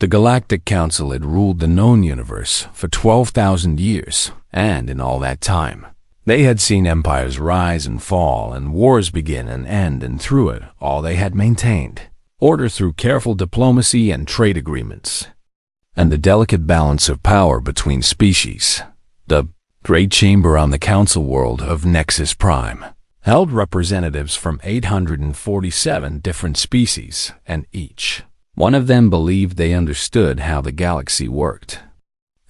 The Galactic Council had ruled the known universe for 12,000 years, and in all that time, they had seen empires rise and fall and wars begin and end, and through it all they had maintained order through careful diplomacy and trade agreements, and the delicate balance of power between species. The Great Chamber on the Council World of Nexus Prime held representatives from 847 different species, and each one of them believed they understood how the galaxy worked,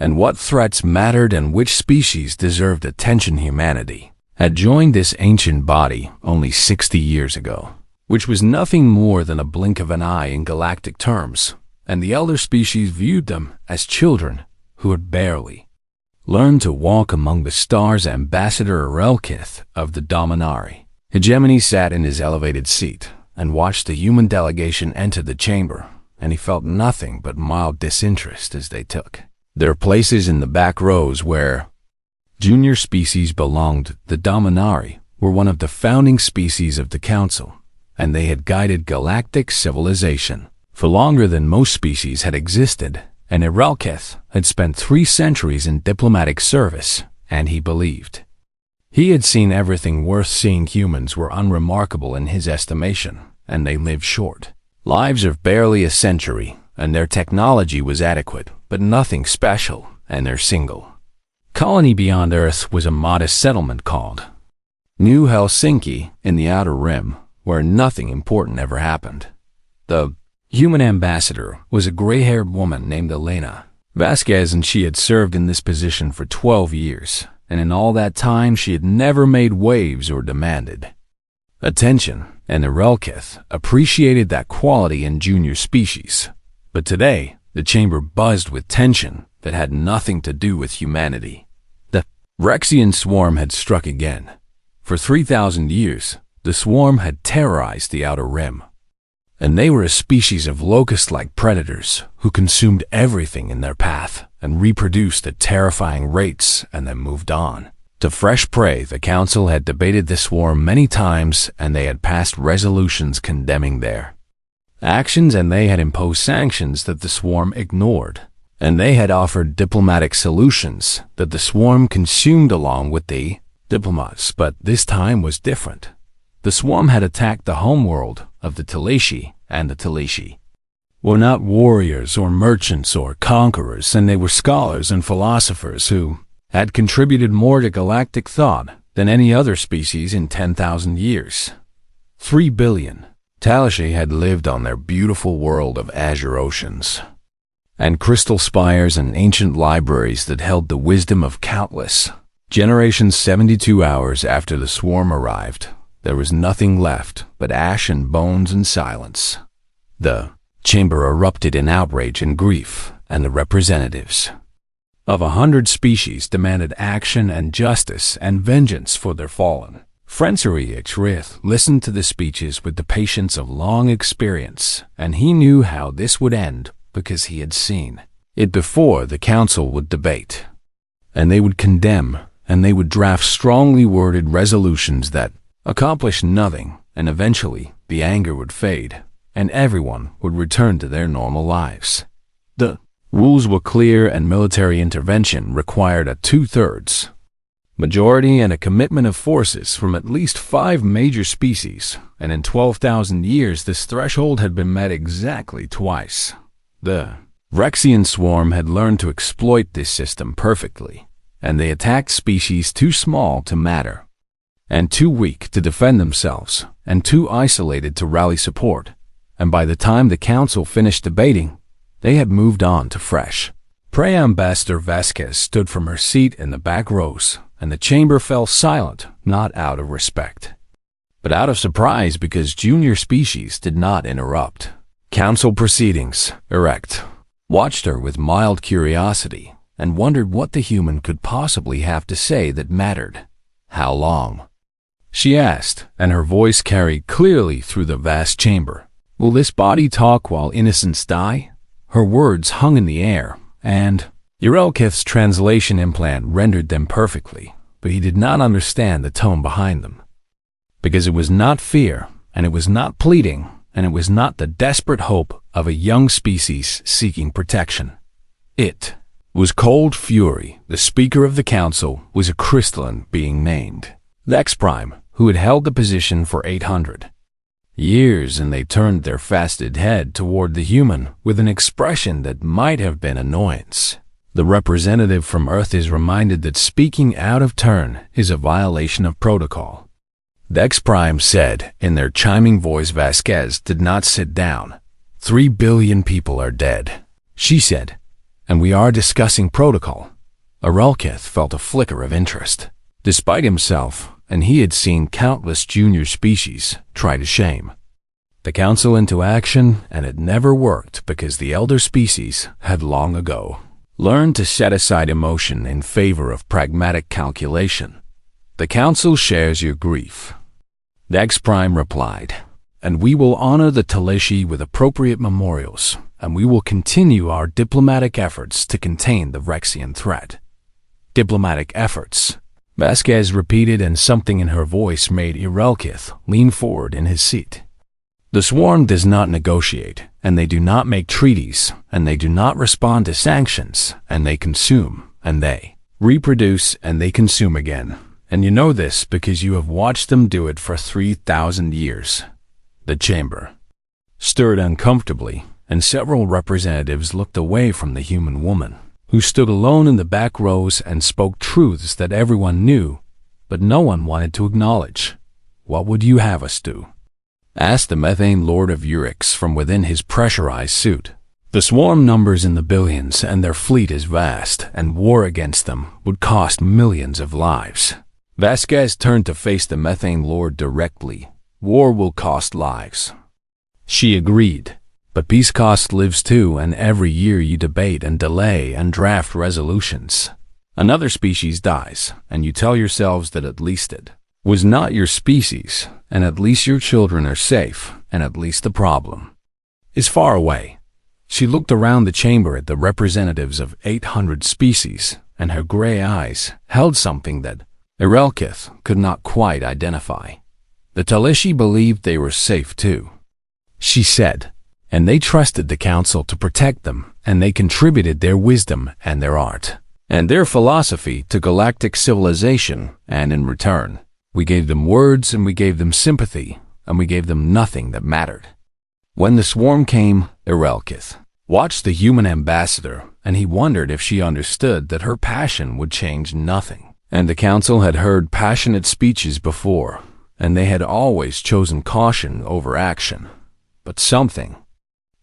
and what threats mattered and which species deserved attention. Humanity had joined this ancient body only 60 years ago, which was nothing more than a blink of an eye in galactic terms, and the elder species viewed them as children who had barely learned to walk among the stars. Ambassador Relkith of the Dominari Hegemony sat in his elevated seat and watched the human delegation enter the chamber, and he felt nothing but mild disinterest as they took their places in the back rows where junior species belonged. The Dominari were one of the founding species of the Council, and they had guided galactic civilization for longer than most species had existed, and Irelketh had spent 3 centuries in diplomatic service, and he believed he had seen everything worth seeing. Humans were unremarkable in his estimation, and they lived short lives of barely a century, and their technology was adequate, but nothing special, and their single colony beyond Earth was a modest settlement called New Helsinki in the Outer Rim, where nothing important ever happened. The human ambassador was a gray-haired woman named Elena Vasquez, and she had served in this position for 12 years, and in all that time she had never made waves or demanded attention, and Irelkith appreciated that quality in junior species. But today, the chamber buzzed with tension that had nothing to do with humanity. The Rexian swarm had struck again. For 3,000 years, the swarm had terrorized the Outer Rim, and they were a species of locust-like predators who consumed everything in their path and reproduced at terrifying rates and then moved on to fresh prey. The Council had debated the swarm many times, and they had passed resolutions condemning their actions, and they had imposed sanctions that the swarm ignored, and they had offered diplomatic solutions that the swarm consumed along with the diplomats. But this time was different. The swarm had attacked the homeworld of the Talashi, and the Talashi were not warriors or merchants or conquerors, and they were scholars and philosophers who had contributed more to galactic thought than any other species in 10,000 years. 3 billion Talashi had lived on their beautiful world of azure oceans and crystal spires and ancient libraries that held the wisdom of countless generations. 72 hours after the swarm arrived, there was nothing left but ash and bones and silence. The chamber erupted in outrage and grief, and the representatives of 100 species demanded action and justice and vengeance for their fallen Frenzery Rith listened to the speeches with the patience of long experience, and he knew how this would end because he had seen it before. The Council would debate, and they would condemn, and they would draft strongly worded resolutions that accomplished nothing, and eventually the anger would fade, and everyone would return to their normal lives. The rules were clear, and military intervention required a 2/3 majority and a commitment of forces from at least 5 major species, and in 12,000 years this threshold had been met exactly twice. The Rexian swarm had learned to exploit this system perfectly, and they attacked species too small to matter, and too weak to defend themselves, and too isolated to rally support, and by the time the Council finished debating, they had moved on to fresh prey. Ambassador Vasquez stood from her seat in the back rows, and the chamber fell silent, not out of respect, but out of surprise, because junior species did not interrupt Council proceedings. Erect watched her with mild curiosity and wondered what the human could possibly have to say that mattered. "How long?" she asked, and her voice carried clearly through the vast chamber. "Will this body talk while innocents die?" Her words hung in the air, and Urelkith's translation implant rendered them perfectly, but he did not understand the tone behind them, because it was not fear, and it was not pleading, and it was not the desperate hope of a young species seeking protection. It was cold fury. The Speaker of the Council was a crystalline being named Lex Prime, who had held the position for 800 years, and they turned their fasted head toward the human with an expression that might have been annoyance. The representative from Earth is reminded that speaking out of turn is a violation of protocol. Lex Prime said in their chiming voice. Vasquez did not sit down. 3 billion people are dead, she said, and we are discussing protocol. Arelkith felt a flicker of interest. Despite himself, and he had seen countless junior species try to shame the Council into action, and it never worked because the elder species had long ago learned to set aside emotion in favor of pragmatic calculation. The Council shares your grief, Lex Prime replied, and we will honor the Talishi with appropriate memorials, and we will continue our diplomatic efforts to contain the Rexian threat. Diplomatic efforts, Vasquez repeated, and something in her voice made Irelkith lean forward in his seat. The Swarm does not negotiate, and they do not make treaties, and they do not respond to sanctions, and they consume, and they reproduce, and they consume again. And you know this because you have watched them do it for 3,000 years. The chamber stirred uncomfortably, and several representatives looked away from the human woman, who stood alone in the back rows and spoke truths that everyone knew, but no one wanted to acknowledge. What would you have us do? Asked the Methane Lord of Urix from within his pressurized suit. The Swarm numbers in the billions, and their fleet is vast, and war against them would cost millions of lives. Vasquez turned to face the Methane Lord directly. War will cost lives, she agreed. But peace costs lives too, and every year you debate and delay and draft resolutions. Another species dies, and you tell yourselves that at least it was not your species, and at least your children are safe, and at least the problem is far away. She looked around the chamber at the representatives of 800 species, and her gray eyes held something that Irelkith could not quite identify. The Talishi believed they were safe too, she said, and they trusted the Council to protect them, and they contributed their wisdom and their art and their philosophy to galactic civilization, and in return, we gave them words, and we gave them sympathy, and we gave them nothing that mattered. When the Swarm came, Irelkith watched the human ambassador, and he wondered if she understood that her passion would change nothing. And the Council had heard passionate speeches before, and they had always chosen caution over action. But something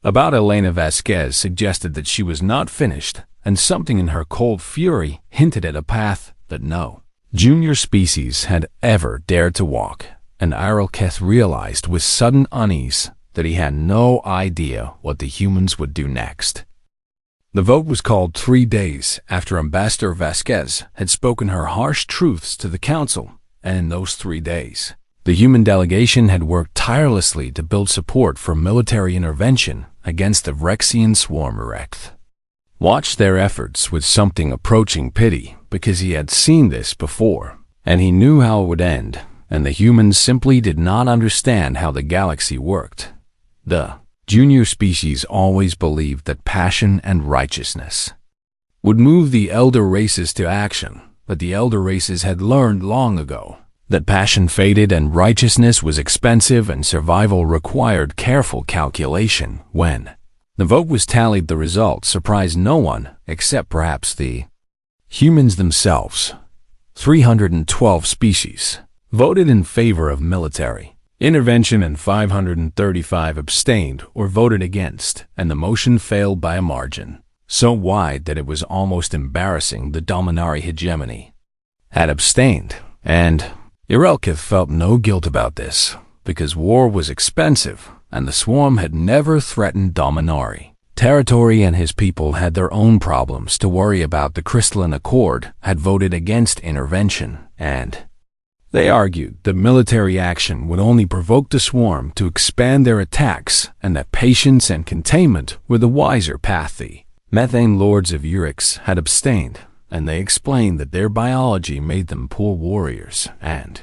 about Elena Vasquez suggested that she was not finished, and something in her cold fury hinted at a path that no junior species had ever dared to walk, and Irelkith realized with sudden unease that he had no idea what the humans would do next. The vote was called 3 days after Ambassador Vasquez had spoken her harsh truths to the Council, and in those 3 days, the human delegation had worked tirelessly to build support for military intervention against the Rexian Swarm. Erect watched their efforts with something approaching pity, because he had seen this before, and he knew how it would end, and the humans simply did not understand how the galaxy worked. The junior species always believed that passion and righteousness would move the elder races to action, but the elder races had learned long ago that passion faded and righteousness was expensive and survival required careful calculation. When the vote was tallied, the result surprised no one except perhaps the humans themselves. 312 species voted in favor of military intervention, and 535 abstained or voted against, and the motion failed by a margin so wide that it was almost embarrassing. The Dominari hegemony had abstained, and Irelkith felt no guilt about this, because war was expensive, and the Swarm had never threatened Dominari territory, and his people had their own problems to worry about. The Crystalline Accord had voted against intervention, and they argued that military action would only provoke the Swarm to expand their attacks, and that patience and containment were the wiser path. The Methane Lords of Urix had abstained, and they explained that their biology made them poor warriors, and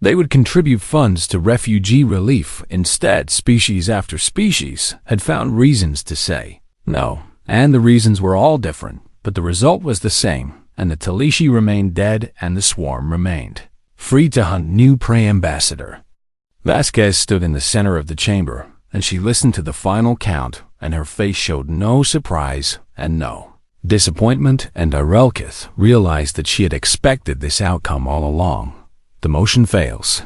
They would contribute funds to refugee relief. Instead, species after species had found reasons to say no, and the reasons were all different, but the result was the same, and the Talishi remained dead and the swarm remained free to hunt new prey. Ambassador Vasquez stood in the center of the chamber, and she listened to the final count, and her face showed no surprise and no disappointment, and Irelkith realized that she had expected this outcome all along. The motion fails.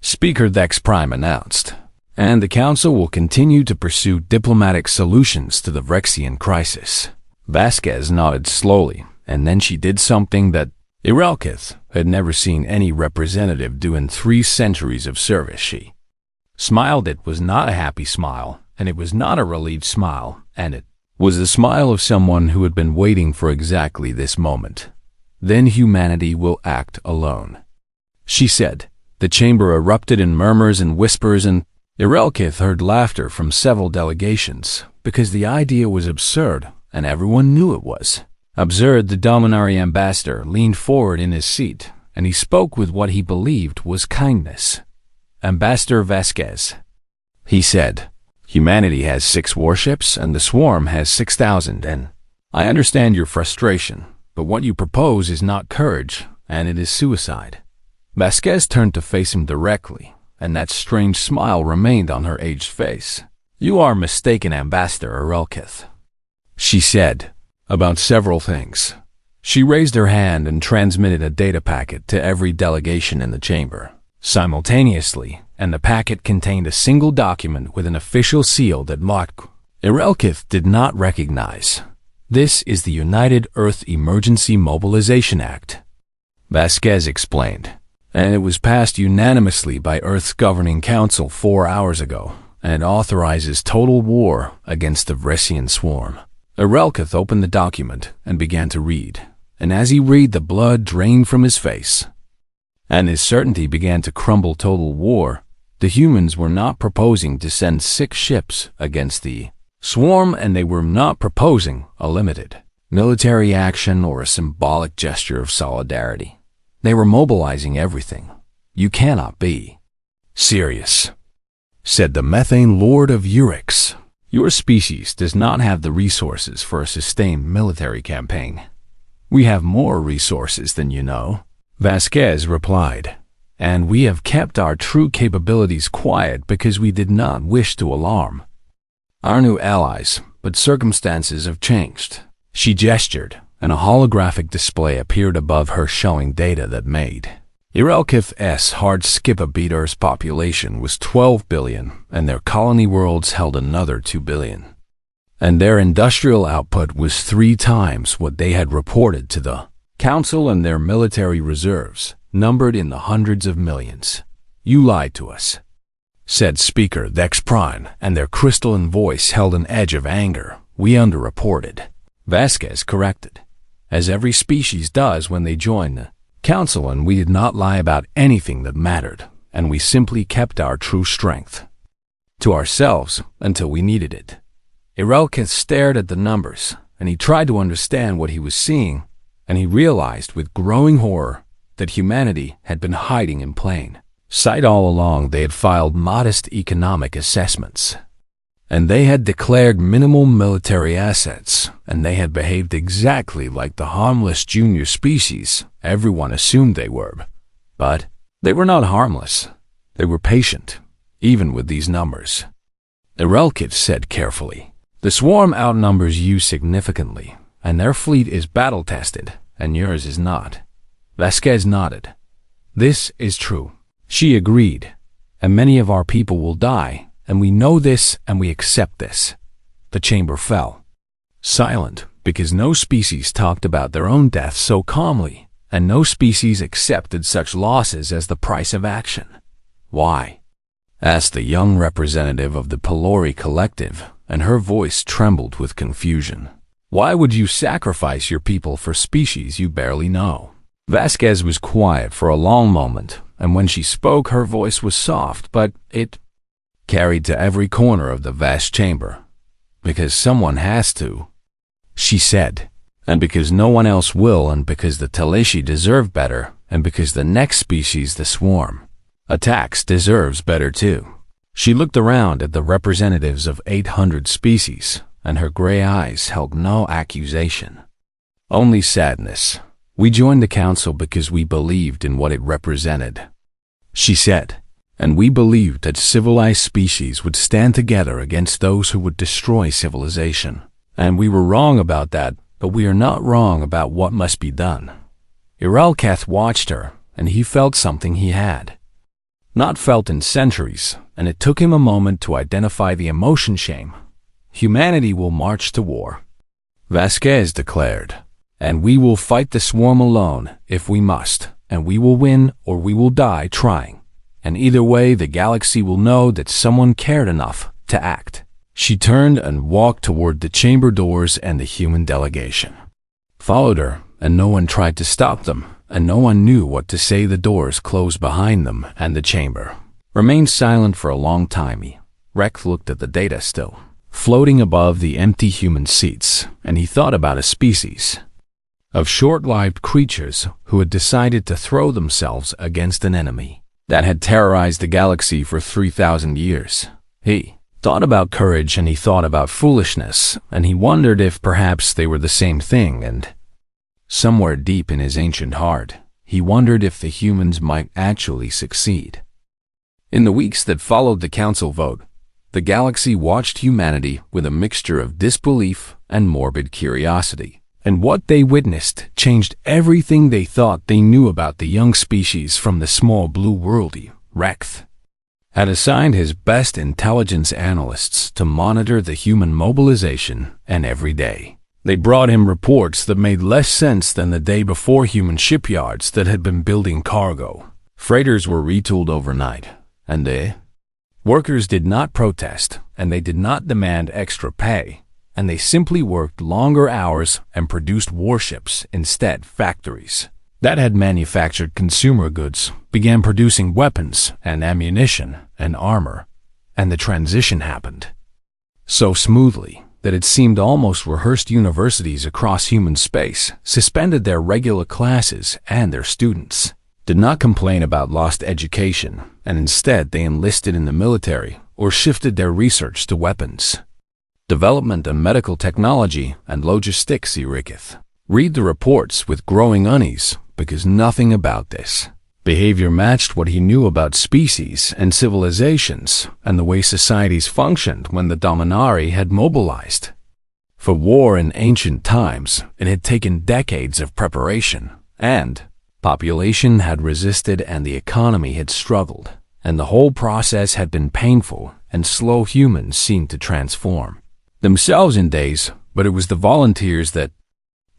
Speaker Dex Prime announced, and the Council will continue to pursue diplomatic solutions to the Vrexian crisis. Vasquez nodded slowly, and then she did something that Irelkith had never seen any representative do in 3 centuries of service. She smiled. It was not a happy smile, and it was not a relieved smile, and it was the smile of someone who had been waiting for exactly this moment. Then humanity will act alone, she said. The chamber erupted in murmurs and whispers, and Irelkith heard laughter from several delegations, because the idea was absurd, and everyone knew it was absurd. The Dominari ambassador leaned forward in his seat, and he spoke with what he believed was kindness. Ambassador Vasquez, he said, humanity has 6 warships, and the swarm has 6,000, and I understand your frustration, but what you propose is not courage, and it is suicide. Vasquez turned to face him directly, and that strange smile remained on her aged face. You are mistaken, Ambassador Irelkith, she said, about several things. She raised her hand and transmitted a data packet to every delegation in the chamber simultaneously, and the packet contained a single document with an official seal that Irelkith did not recognize. This is the United Earth Emergency Mobilization Act, Vasquez explained, and it was passed unanimously by Earth's Governing Council 4 hours ago, and it authorizes total war against the Vrexian swarm. Irelkith opened the document and began to read, and as he read, the blood drained from his face, and his certainty began to crumble. Total war. The humans were not proposing to send 6 ships against the swarm, and they were not proposing a limited military action or a symbolic gesture of solidarity. They were mobilizing everything. You cannot be serious, said the Methane Lord of Urix. Your species does not have the resources for a sustained military campaign. We have more resources than you know, Vasquez replied, and we have kept our true capabilities quiet because we did not wish to alarm our new allies, but circumstances have changed. She gestured, and a holographic display appeared above her showing data that made Irelkith's hard skip a beat. Earth's population was 12 billion, and their colony worlds held another 2 billion. And their industrial output was 3 times what they had reported to the Council, and their military reserves numbered in the hundreds of millions. You lied to us, said Speaker Dex Prime, and their crystalline voice held an edge of anger. We underreported, Vasquez corrected, as every species does when they join the Council, and we did not lie about anything that mattered, and we simply kept our true strength to ourselves until we needed it. Irelkith stared at the numbers, and he tried to understand what he was seeing, and he realized with growing horror that humanity had been hiding in plain sight all along. They had filed modest economic assessments, and they had declared minimal military assets, and they had behaved exactly like the harmless junior species everyone assumed they were. But they were not harmless. They were patient, even with these numbers. Irelkith said carefully, the swarm outnumbers you significantly, and their fleet is battle-tested, and yours is not. Vasquez nodded. This is true, she agreed, and many of our people will die, and we know this and we accept this. The chamber fell silent, because no species talked about their own deaths so calmly, and no species accepted such losses as the price of action. Why? Asked the young representative of the Pelori Collective, and her voice trembled with confusion. Why would you sacrifice your people for species you barely know? Vasquez was quiet for a long moment, and when she spoke, her voice was soft, but it carried to every corner of the vast chamber. Because someone has to, she said, and because no one else will, and because the Talishi deserve better, and because the next species, the swarm, A tax deserves better too. She looked around at the representatives of 800 species, and her gray eyes held no accusation. Only sadness. We joined the council because we believed in what it represented, she said, and we believed that civilized species would stand together against those who would destroy civilization. And we were wrong about that, but we are not wrong about what must be done. Irelketh watched her, and he felt something he had not felt in centuries, and it took him a moment to identify the emotion shame. Humanity will march to war, Vasquez declared, and we will fight the swarm alone if we must, and we will win or we will die trying. And either way, the galaxy will know that someone cared enough to act. She turned and walked toward the chamber doors, and the human delegation followed her, and no one tried to stop them, and no one knew what to say. The doors closed behind them, and the chamber remained silent for a long time. Rex looked at the data still floating above the empty human seats, and he thought about a species of short-lived creatures who had decided to throw themselves against an enemy that had terrorized the galaxy for 3,000 years. He thought about courage, and he thought about foolishness, and he wondered if perhaps they were the same thing, and somewhere deep in his ancient heart, he wondered if the humans might actually succeed. In the weeks that followed the council vote, the galaxy watched humanity with a mixture of disbelief and morbid curiosity, and what they witnessed changed everything they thought they knew about the young species from the small blue worldy. Rex had assigned his best intelligence analysts to monitor the human mobilization, and every day they brought him reports that made less sense than the day before. Human shipyards that had been building cargo freighters were retooled overnight, and the workers did not protest, and they did not demand extra pay, and they simply worked longer hours and produced warships instead. Factories that had manufactured consumer goods began producing weapons and ammunition and armor, and the transition happened so smoothly that it seemed almost rehearsed. Universities across human space suspended their regular classes, and their students did not complain about lost education, and instead they enlisted in the military or shifted their research to weapons development and medical technology and logistics. Read the reports with growing unease, because nothing about this behavior matched what he knew about species and civilizations and the way societies functioned when the Dominari had mobilized for war in ancient times. It had taken decades of preparation, and population had resisted, and the economy had struggled, and the whole process had been painful and slow. Humans seemed to transform themselves in days, but it was the volunteers that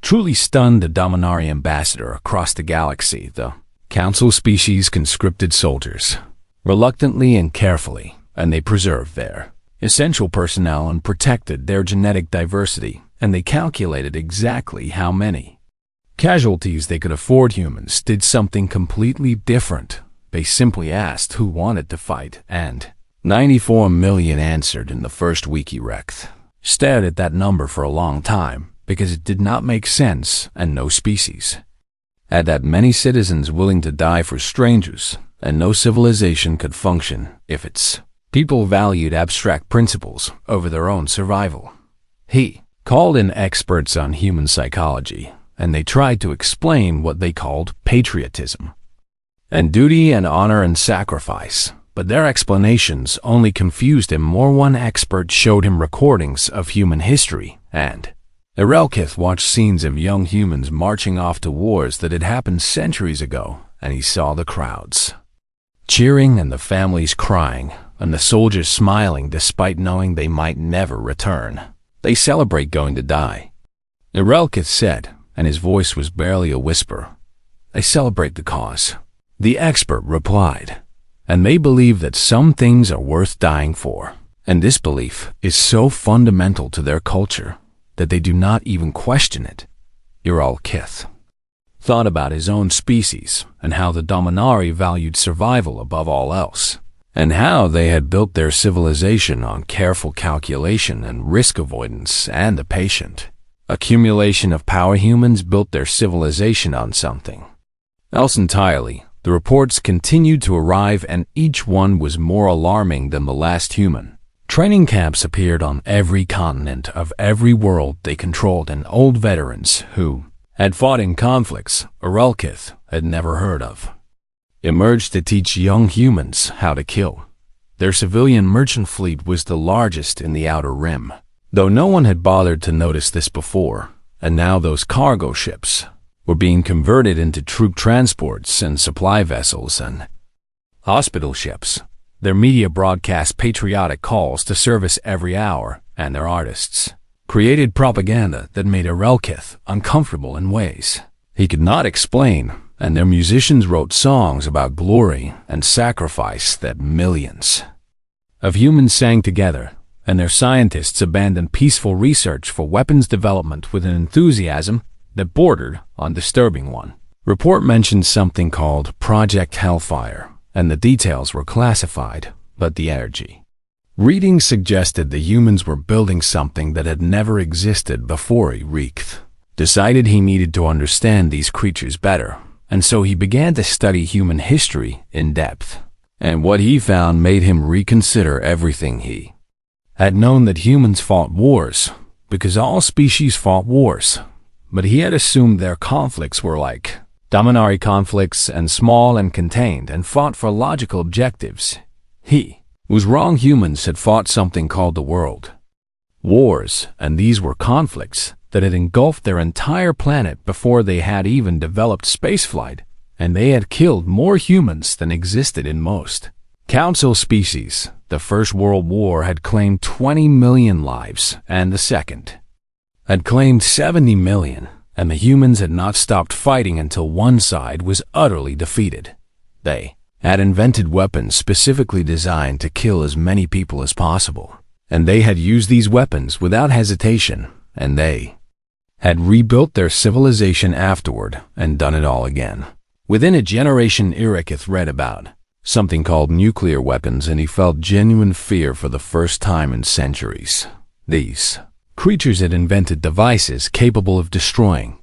truly stunned the Dominari ambassador across the galaxy. The council species conscripted soldiers reluctantly and carefully, and they preserved their essential personnel and protected their genetic diversity, and they calculated exactly how many casualties they could afford. Humans did something completely different. They simply asked who wanted to fight, and 94 million answered in the first week. Rex stared at that number for a long time, because it did not make sense, and no species had that many citizens willing to die for strangers, and no civilization could function if its people valued abstract principles over their own survival. He called in experts on human psychology, and they tried to explain what they called patriotism and duty and honor and sacrifice, but their explanations only confused him more. One expert showed him recordings of human history, and Irelketh watched scenes of young humans marching off to wars that had happened centuries ago, and he saw the crowds cheering and the families crying and the soldiers smiling despite knowing they might never return. They celebrate going to die, Irelketh said, and his voice was barely a whisper. They celebrate the cause, the expert replied, and they believe that some things are worth dying for, and this belief is so fundamental to their culture that they do not even question it. Irelketh thought about his own species and how the Dominari valued survival above all else, and how they had built their civilization on careful calculation and risk avoidance and the patient accumulation of power. Humans built their civilization on something else entirely, The reports continued to arrive, and each one was more alarming than the last human. Training camps appeared on every continent of every world they controlled, and old veterans who had fought in conflicts Urelkith had never heard of emerged to teach young humans how to kill. Their civilian merchant fleet was the largest in the Outer Rim, though no one had bothered to notice this before, and now those cargo ships were being converted into troop transports and supply vessels and hospital ships. Their media broadcast patriotic calls to service every hour, and their artists created propaganda that made Urelkith uncomfortable in ways he could not explain, and their musicians wrote songs about glory and sacrifice that millions of humans sang together, and their scientists abandoned peaceful research for weapons development with an enthusiasm that bordered on disturbing one. Report mentioned something called Project Hellfire, and the details were classified, but the energy readings suggested the humans were building something that had never existed before. Reekth decided he needed to understand these creatures better, and so he began to study human history in depth. And what he found made him reconsider everything he had known, that humans fought wars because all species fought wars, but he had assumed their conflicts were like dominary conflicts and small and contained and fought for logical objectives. He was wrong. Humans had fought something called the world wars, and these were conflicts that had engulfed their entire planet before they had even developed spaceflight, and they had killed more humans than existed in most council species. The First World War had claimed 20 million lives, and the Second had claimed 70 million, and the humans had not stopped fighting until one side was utterly defeated. They had invented weapons specifically designed to kill as many people as possible, and they had used these weapons without hesitation, and they had rebuilt their civilization afterward and done it all again. Within a generation, Urelkith read about something called nuclear weapons, and he felt genuine fear for the first time in centuries. These creatures had invented devices capable of destroying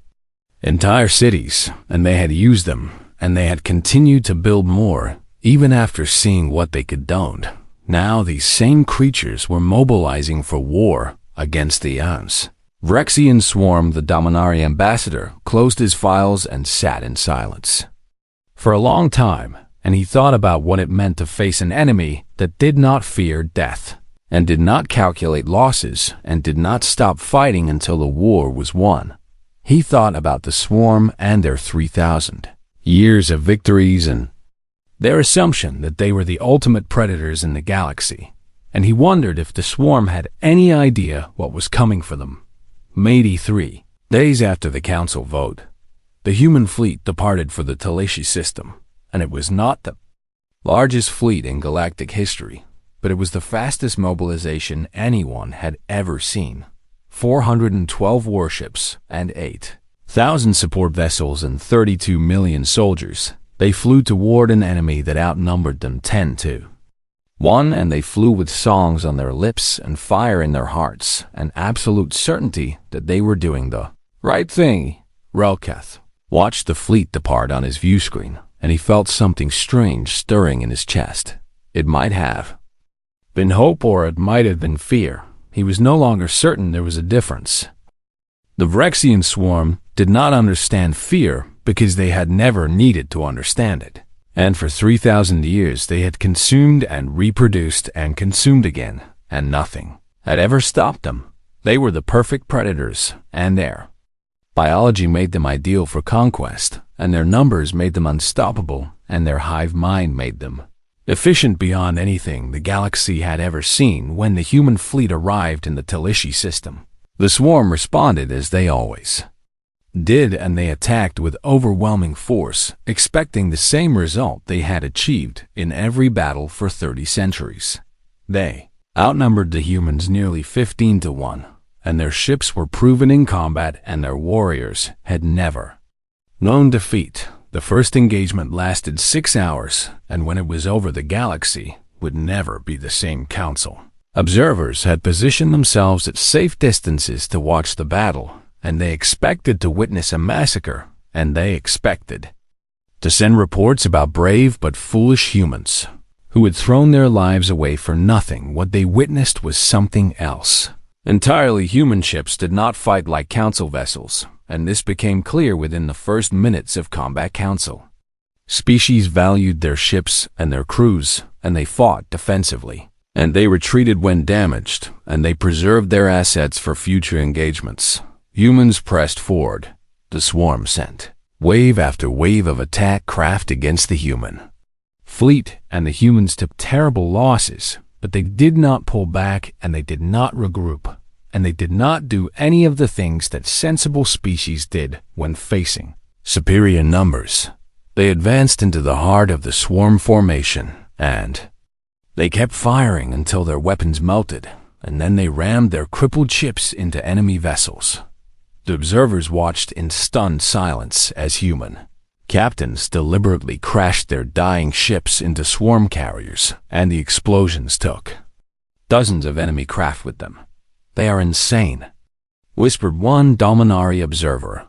entire cities, and they had used them, and they had continued to build more, even after seeing what they could do. Now these same creatures were mobilizing for war against the Aeons. Vrexian Swarm, the Dominari ambassador, closed his files and sat in silence for a long time, and he thought about what it meant to face an enemy that did not fear death, and did not calculate losses, and did not stop fighting until the war was won. He thought about the Swarm and their 3,000 years of victories and their assumption that they were the ultimate predators in the galaxy, and he wondered if the Swarm had any idea what was coming for them. May 3 days after the council vote, the human fleet departed for the Talishi system, and it was not the largest fleet in galactic history, but it was the fastest mobilization anyone had ever seen. 412 warships and 8,000 support vessels and 32 million soldiers. They flew toward an enemy that outnumbered them 10-1, and they flew with songs on their lips and fire in their hearts, and absolute certainty that they were doing the right thing. Urelkith watched the fleet depart on his view screen, and he felt something strange stirring in his chest. It might have been hope, or it might have been fear. He was no longer certain. There was a difference. The Vrexian Swarm did not understand fear because they had never needed to understand it. And for 3,000 years they had consumed and reproduced and consumed again, and nothing had ever stopped them. They were the perfect predators, and their biology made them ideal for conquest, and their numbers made them unstoppable, and their hive mind made them efficient beyond anything the galaxy had ever seen. When the human fleet arrived in the Talishi system, the Swarm responded as they always did, and they attacked with overwhelming force, expecting the same result they had achieved in every battle for 30 centuries. They outnumbered the humans nearly 15-1, and their ships were proven in combat, and their warriors had never known defeat. The first engagement lasted 6 hours, and when it was over, the galaxy would never be the same. Council observers had positioned themselves at safe distances to watch the battle, and they expected to witness a massacre, and they expected to send reports about brave but foolish humans who had thrown their lives away for nothing. What they witnessed was something else. Entirely human ships did not fight like council vessels, and this became clear within the first minutes of combat council. Species valued their ships and their crews, and they fought defensively. And they retreated when damaged, and they preserved their assets for future engagements. Humans pressed forward. The swarm sent wave after wave of attack craft against the human fleet, and the humans took terrible losses, but they did not pull back, and they did not regroup, and they did not do any of the things that sensible species did when facing superior numbers. They advanced into the heart of the swarm formation, and they kept firing until their weapons melted, and then they rammed their crippled ships into enemy vessels. The observers watched in stunned silence as human captains deliberately crashed their dying ships into swarm carriers, and the explosions took dozens of enemy craft with them. "They are insane," whispered one Dominari observer.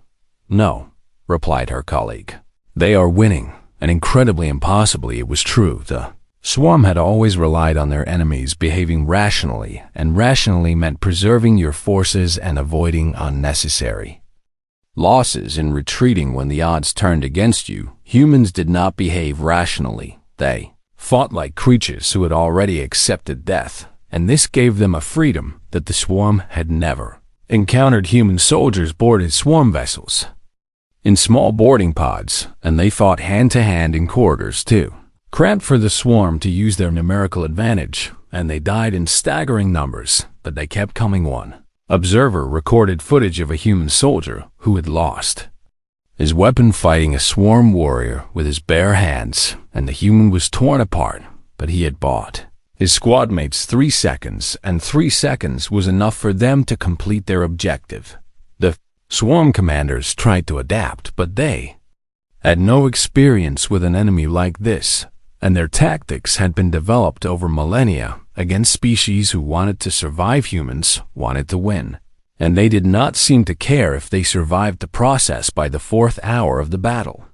"No," replied her colleague. "They are winning," and incredibly impossibly it was true. The swarm had always relied on their enemies behaving rationally, and rationally meant preserving your forces and avoiding unnecessary losses in retreating when the odds turned against you. Humans did not behave rationally. They fought like creatures who had already accepted death, and this gave them a freedom that the swarm had never encountered. Human soldiers boarded swarm vessels in small boarding pods, and they fought hand-to-hand in corridors too, cramped for the swarm to use their numerical advantage, and they died in staggering numbers, but they kept coming. One observer recorded footage of a human soldier who had lost his weapon fighting a swarm warrior with his bare hands, and the human was torn apart, but he had bought his squad mates 3 seconds, and 3 seconds was enough for them to complete their objective. The swarm commanders tried to adapt, but they had no experience with an enemy like this, and their tactics had been developed over millennia against species who wanted to survive. Humans wanted to win, and they did not seem to care if they survived the process by the 4th hour of the battle.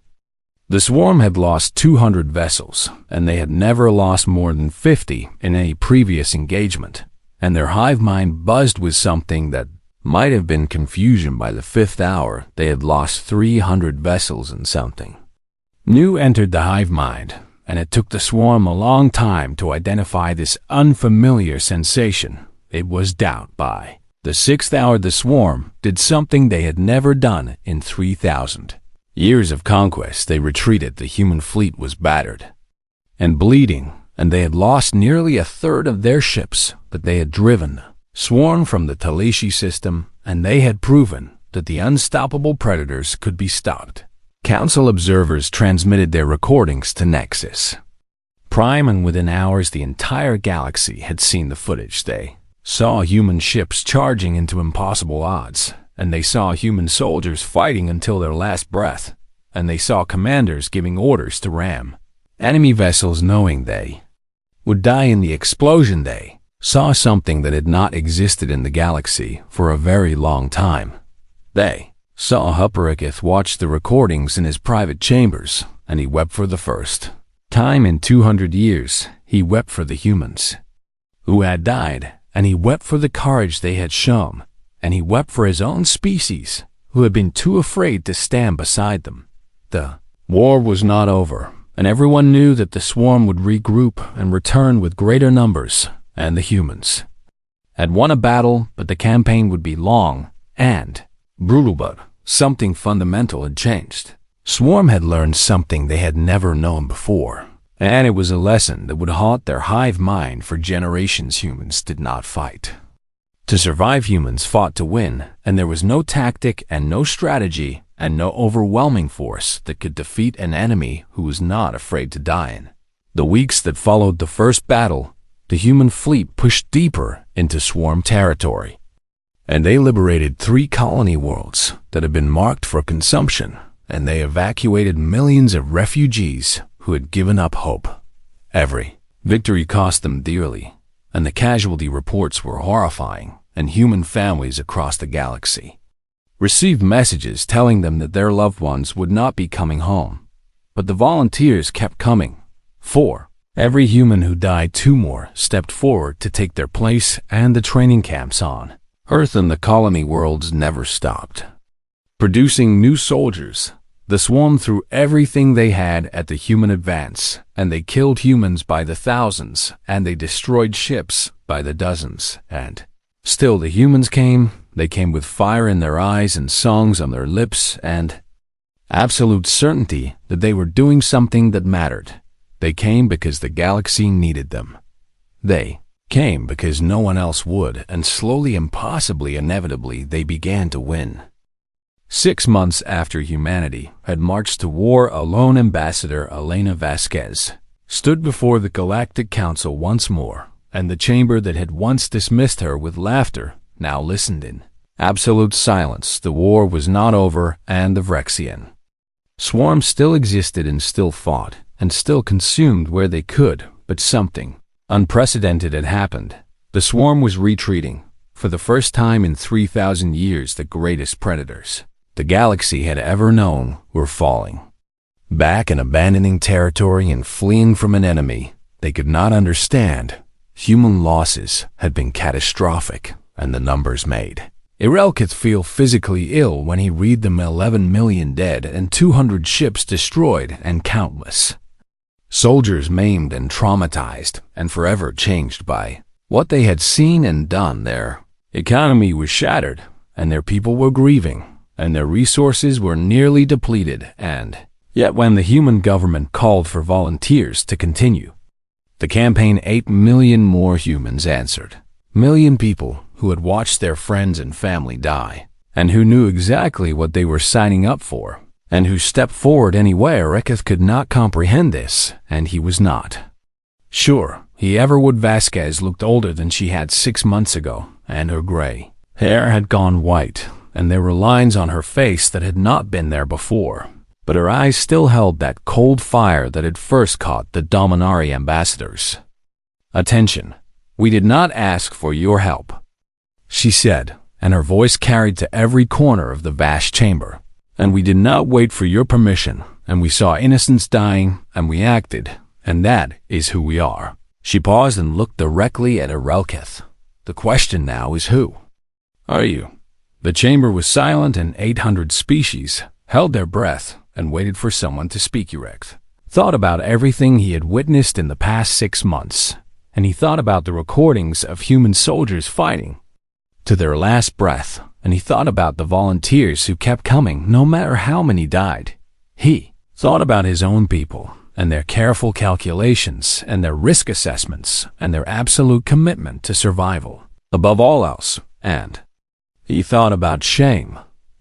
The swarm had lost 200 vessels, and they had never lost more than 50 in any previous engagement, and their hive mind buzzed with something that might have been confusion. By the 5th hour, they had lost 300 vessels, and something new entered the hive mind, and it took the swarm a long time to identify this unfamiliar sensation. It was doubt. By the 6th hour, the swarm did something they had never done in 3,000 years of conquest. They retreated. The human fleet was battered and bleeding, and they had lost nearly a third of their ships, but they had driven the swarm from the Talashi system, and they had proven that the unstoppable predators could be stopped. Council observers transmitted their recordings to Nexus Prime, and within hours the entire galaxy had seen the footage. They saw human ships charging into impossible odds, and they saw human soldiers fighting until their last breath, and they saw commanders giving orders to ram enemy vessels knowing they would die in the explosion. They saw something that had not existed in the galaxy for a very long time. They saw Hupperikith watch the recordings in his private chambers, and he wept for the first time in 200 years. He wept for the humans who had died, and he wept for the courage they had shown, and he wept for his own species who had been too afraid to stand beside them. The war was not over, and everyone knew that the swarm would regroup and return with greater numbers, and the humans had won a battle, but the campaign would be long and brutal. But something fundamental had changed. Swarm had learned something they had never known before, and it was a lesson that would haunt their hive mind for generations. Humans did not fight to survive. Humans fought to win, and there was no tactic and no strategy and no overwhelming force that could defeat an enemy who was not afraid to die. In the weeks that followed the first battle, the human fleet pushed deeper into swarm territory, and they liberated 3 colony worlds that had been marked for consumption, and they evacuated millions of refugees who had given up hope. Every victory cost them dearly, and the casualty reports were horrifying, and human families across the galaxy received messages telling them that their loved ones would not be coming home. but the volunteers kept coming. 4. Every human who died 2 more stepped forward to take their place, and the training camps on Earth and the colony worlds never stopped producing new soldiers. The swarm threw everything they had at the human advance, and they killed humans by the thousands, and they destroyed ships by the dozens. And still the humans came. They came with fire in their eyes and songs on their lips and absolute certainty that they were doing something that mattered. They came because the galaxy needed them. They came because no one else would, and slowly and possibly inevitably they began to win. 6 months after humanity had marched to war, a lone ambassador, Elena Vasquez, stood before the Galactic Council once more, and the chamber that had once dismissed her with laughter now listened in absolute silence. The war was not over, and the Vrexian swarm still existed and still fought, and still consumed where they could, but something unprecedented had happened. The swarm was retreating. For the first time in 3,000 years, the greatest predators the galaxy had ever known were falling back and abandoning territory and fleeing from an enemy they could not understand. Human losses had been catastrophic, and the numbers made Irel could feel physically ill when he read them: 11 million dead and 200 ships destroyed and countless soldiers maimed and traumatized and forever changed by what they had seen and done. Their economy was shattered, and their people were grieving, and their resources were nearly depleted. And yet when the human government called for volunteers to continue the campaign, 8 million more humans answered. Million people who had watched their friends and family die, and who knew exactly what they were signing up for, and who stepped forward anyway. Reketh could not comprehend this, and he was not sure he ever would. Vasquez looked older than she had 6 months ago, and her gray hair had gone white, and there were lines on her face that had not been there before. But her eyes still held that cold fire that had first caught the Dominari ambassadors' attention. "We did not ask for your help," she said, and her voice carried to every corner of the vast chamber. "And we did not wait for your permission, and we saw innocents dying, and we acted, and that is who we are." She paused and looked directly at Irelkith. "The question now is, who are you?" The chamber was silent, and 800 species held their breath and waited for someone to speak. Irek thought about everything he had witnessed in the past 6 months, and he thought about the recordings of human soldiers fighting to their last breath, and he thought about the volunteers who kept coming no matter how many died. He thought about his own people and their careful calculations and their risk assessments and their absolute commitment to survival above all else. And he thought about shame.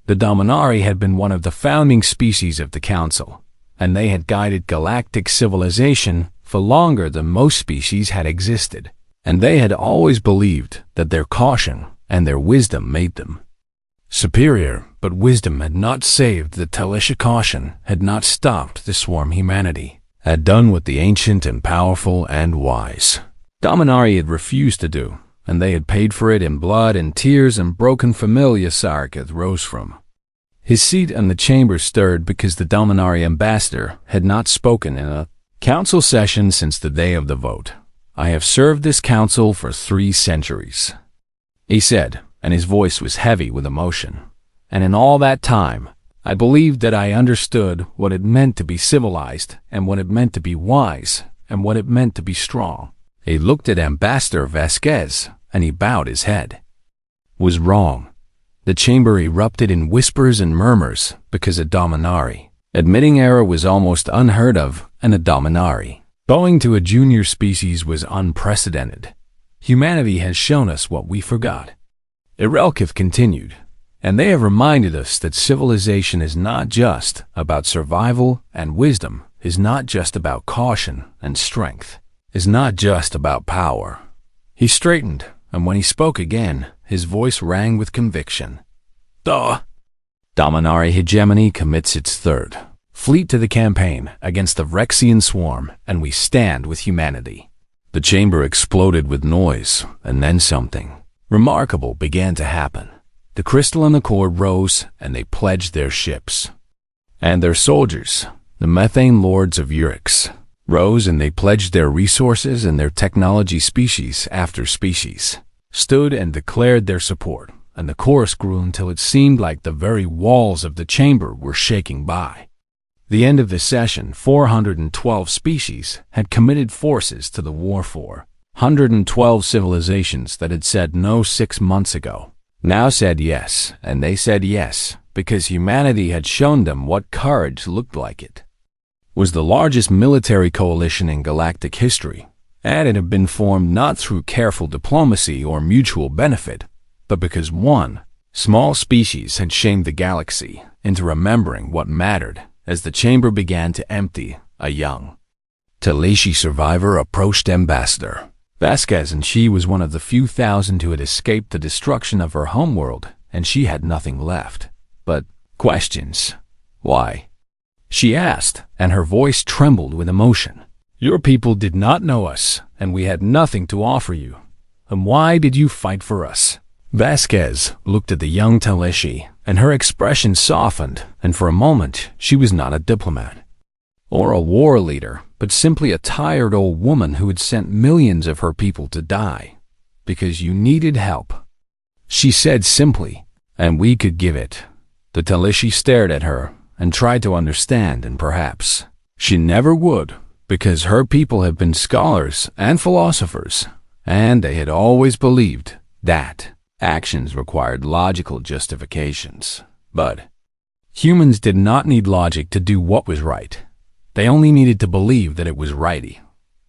The Dominari had been one of the founding species of the Council, and they had guided galactic civilization for longer than most species had existed, and they had always believed that their caution and their wisdom made them superior. But wisdom had not saved the Talisha. Caution had not stopped the swarm. Humanity had done what the ancient and powerful and wise Dominari had refused to do, and they had paid for it in blood and tears and broken familia. Sarkith rose from his seat, and the chamber stirred because the Dominari ambassador had not spoken in a council session since the day of the vote. "I have served this council for 3 centuries, he said, and his voice was heavy with emotion. "And in all that time, I believed that I understood what it meant to be civilized, and what it meant to be wise, and what it meant to be strong." He looked at Ambassador Vasquez, and he bowed his head. Was wrong. The chamber erupted in whispers and murmurs because a Dominari admitting error was almost unheard of, and a Dominari bowing to a junior species was unprecedented. "Humanity has shown us what we forgot," Irelkith continued, "and they have reminded us that civilization is not just about survival, and wisdom is not just about caution, and strength is not just about power." He straightened, and when he spoke again, his voice rang with conviction. "The Dominari hegemony commits its 3rd fleet to the campaign against the Vrexian swarm, and we stand with humanity." The chamber exploded with noise, and then something remarkable began to happen. The crystalline accord rose, and they pledged their ships and their soldiers The methane lords of Urix rose, and they pledged their resources and their technology. Species after species stood and declared their support, and the chorus grew until it seemed like the very walls of the chamber were shaking. By the end of the session, 412 species had committed forces to the war. 412 civilizations that had said no 6 months ago now said yes, and they said yes because humanity had shown them what courage looked like. It was the largest military coalition in galactic history, and it had been formed not through careful diplomacy or mutual benefit, but because one small species had shamed the galaxy into remembering what mattered. As the chamber began to empty, a young Talashi survivor approached Ambassador Vasquez, and she was one of the few thousand who had escaped the destruction of her homeworld, and she had nothing left but questions. Why? She asked, and her voice trembled with emotion. Your people did not know us, and we had nothing to offer you. And why did you fight for us? Vasquez looked at the young Talashi, and her expression softened, and for a moment she was not a diplomat or a war leader, but simply a tired old woman who had sent millions of her people to die because you needed help. She said simply, and we could give it. The Talashi stared at her and tried to understand, and perhaps she never would, because her people have been scholars and philosophers, and they had always believed that actions required logical justifications. But humans did not need logic to do what was right. They only needed to believe that it was righty.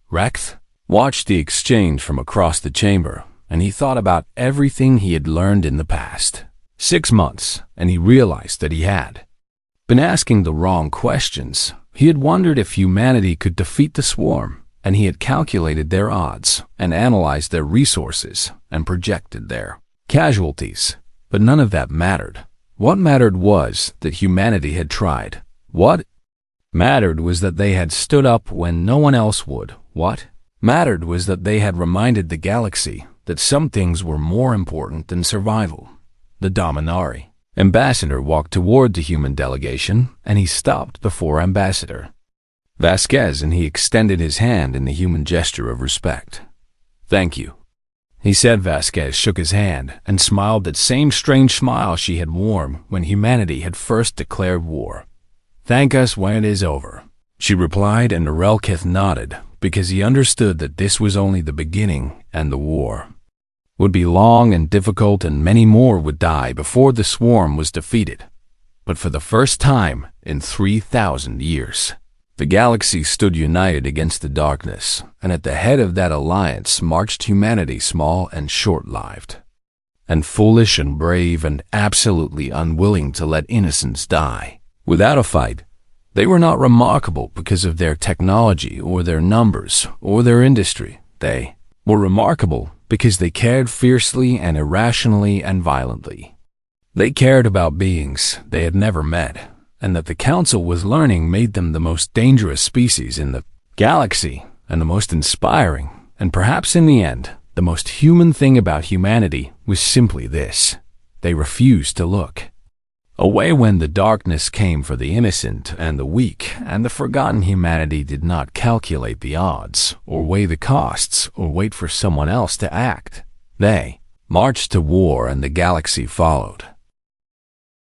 Rex watched the exchange from across the chamber, and he thought about everything he had learned in the past 6 months, and he realized that he had been asking the wrong questions. He had wondered if humanity could defeat the swarm, and he had calculated their odds and analyzed their resources and projected their casualties. But none of that mattered. What mattered was that humanity had tried. What mattered was that they had stood up when no one else would. What mattered was that they had reminded the galaxy that some things were more important than survival. The Dominari ambassador walked toward the human delegation, and he stopped before Ambassador Vasquez, and he extended his hand in the human gesture of respect. Thank you, he said. Vasquez shook his hand and smiled that same strange smile she had worn when humanity had first declared war. Thank us when it is over, she replied, and Narelkith nodded, because he understood that this was only the beginning, and the war would be long and difficult, and many more would die before the swarm was defeated. But for the first time in 3,000 years, the galaxy stood united against the darkness, and at the head of that alliance marched humanity, small and short-lived, and foolish and brave, and absolutely unwilling to let innocents die without a fight. They were not remarkable because of their technology or their numbers or their industry. They were remarkable because they cared fiercely and irrationally and violently. They cared about beings they had never met, and that the Council was learning made them the most dangerous species in the galaxy, and the most inspiring, and perhaps in the end, the most human thing about humanity was simply this: they refused to look away when the darkness came for the innocent and the weak, and the forgotten. Humanity did not calculate the odds, or weigh the costs, or wait for someone else to act. They marched to war, and the galaxy followed.